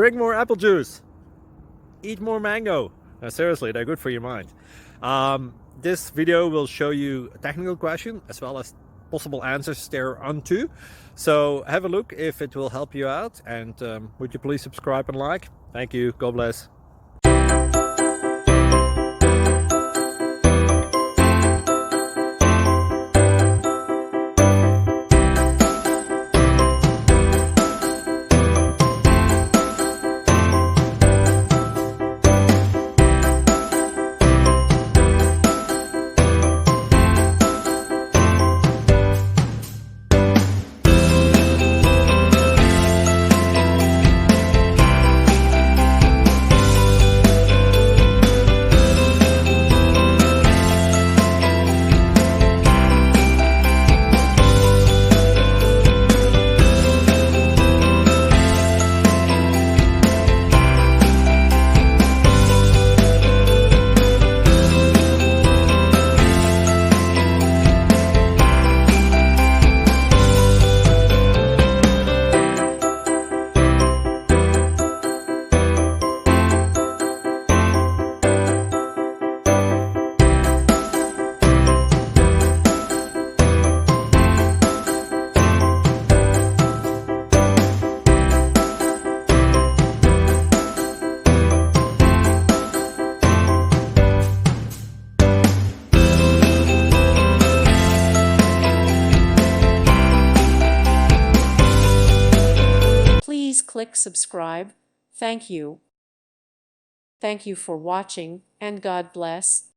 Drink more apple juice. Eat more mango. No, seriously, they're good for your mind. This video will show you a technical question as well as possible answers thereunto. So have a look if it will help you out, and would you please subscribe and like? Thank you. God bless. Please click subscribe. Thank you. Thank you for watching, and God bless.